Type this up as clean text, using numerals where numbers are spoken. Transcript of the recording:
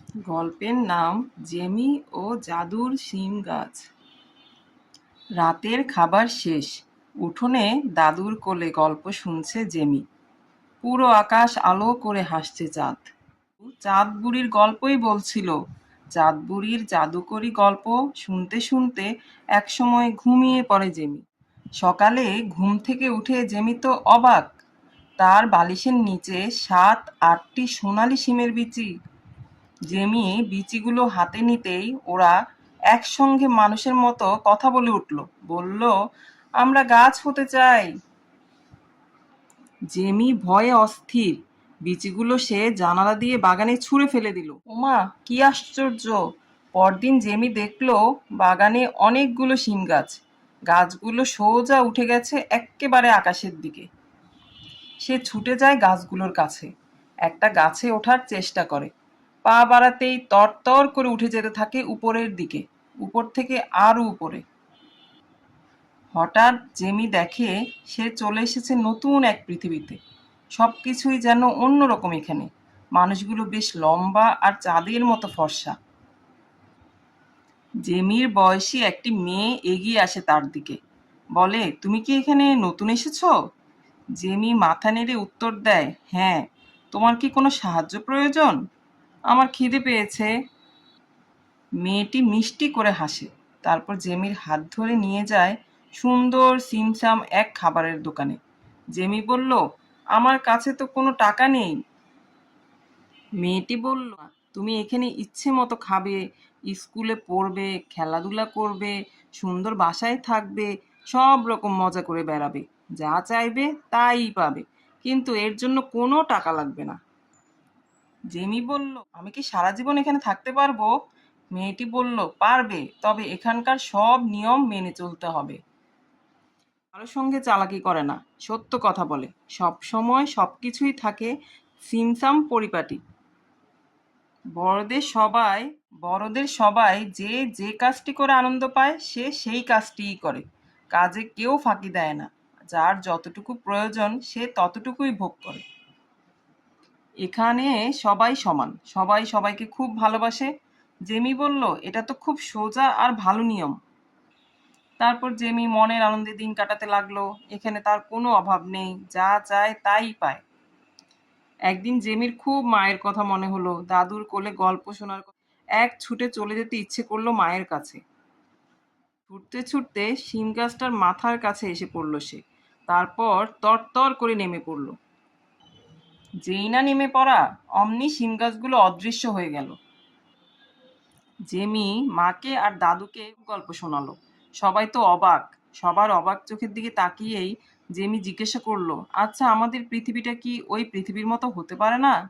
গল্পের নাম জেমি ও জাদুর শিম গাছ। রাতের খাবার শেষ, উঠোনে দাদুর কোলে গল্প শুনছে জেমি। পুরো আকাশ আলো করে হাসছে চাঁদ। চাঁদ বুড়ির গল্পই বলছিল। চাঁদ বুড়ির জাদুকরি গল্প শুনতে শুনতে একসময় ঘুমিয়ে পড়ে জেমি। সকালে ঘুম থেকে উঠে জেমি তো অবাক। তার বালিশের নিচে ৭-৮টি সোনালি শিমের বিচি। জেমি বিচিগুলো হাতে নিতেই ওরা একসঙ্গে মানুষের মতো কথা বলে উঠল। বলল, আমরা গাছ হতে চাই। জেমি ভয়ে অস্থির। বিচিগুলো সে জানালা দিয়ে বাগানে ছুঁড়ে ফেলে দিল। ওমা, কি আশ্চর্য! পরদিন জেমি দেখল বাগানে অনেকগুলো শিম গাছ। গাছগুলো সোজা উঠে গেছে এক্কেবারে আকাশের দিকে। সে ছুটে যায় গাছগুলোর কাছে। একটা গাছে ওঠার চেষ্টা করে। পা বাড়াতেই তরতর করে উঠে যেতে থাকে উপরের দিকে, উপর থেকে আরও উপরে। হঠাৎ জেমি দেখে সে চলে এসেছে নতুন এক পৃথিবীতে। সব কিছুই যেন অন্যরকম এখানে। মানুষগুলো বেশ লম্বা আর চাঁদের মতো ফর্সা। জেমির বয়সী একটি মেয়ে এগিয়ে আসে তার দিকে। বলে, তুমি কি এখানে নতুন এসেছো? জেমি মাথা নেড়ে উত্তর দেয়, হ্যাঁ। তোমার কি কোনো সাহায্য প্রয়োজন? আমার খিদে পেয়েছে। মেয়েটি মিষ্টি করে হাসে। তারপর জেমির হাত ধরে নিয়ে যায় সুন্দর সিমসাম এক খাবারের দোকানে। জেমি বলল, আমার কাছে তো কোনো টাকা নেই। মেয়েটি বলল, তুমি এখানে ইচ্ছে মতো খাবে, স্কুলে পড়বে, খেলাধুলা করবে, সুন্দর বাসায় থাকবে, সব রকম মজা করে বেড়াবে। যা চাইবে তাই পাবে, কিন্তু এর জন্য কোনো টাকা লাগবে না। জেমি বলল, আমি কি সারা জীবন এখানে থাকতে পারবো? মেয়েটি বলল, পারবে, তবে এখানকার সব নিয়ম মেনে চলতে হবে। কারোর সঙ্গে চালাকি করে না, সত্য কথা বলে, সব সময় সবকিছুই থাকে সিমসাম পরিপাটি। বড়দের সবাই যে যে কাজটি করে আনন্দ পায় সে সেই কাজটিই করে। কাজে কেউ ফাঁকি দেয় না। যার যতটুকু প্রয়োজন সে ততটুকুই ভোগ করে। এখানে সবাই সমান, সবাই সবাইকে খুব ভালোবাসে। জেমি বলল, এটা তো খুব সোজা আর ভালো নিয়ম। তারপর জেমি মনের আনন্দে দিন কাটাতে লাগলো। এখানে তার কোনো অভাব নেই, যা চায় তাই পায়। একদিন জেমির খুব মায়ের কথা মনে হলো, দাদুর কোলে গল্প শোনার কথা। এক ছুটে চলে যেতে ইচ্ছে করলো মায়ের কাছে। ছুটতে ছুটতে শিম গাছটার মাথার কাছে এসে পড়ল সে। তারপর তরতর করে নেমে পড়ল। যেই না নেমে পড়া, অমনি শিম গাছগুলো অদৃশ্য হয়ে গেল। জেমি মাকে আর দাদুকে গল্প শোনালো। সবাই তো অবাক। সবার অবাক চোখের দিকে তাকিয়েই জেমি জিজ্ঞাসা করলো, আচ্ছা, আমাদের পৃথিবীটা কি ওই পৃথিবীর মতো হতে পারে না?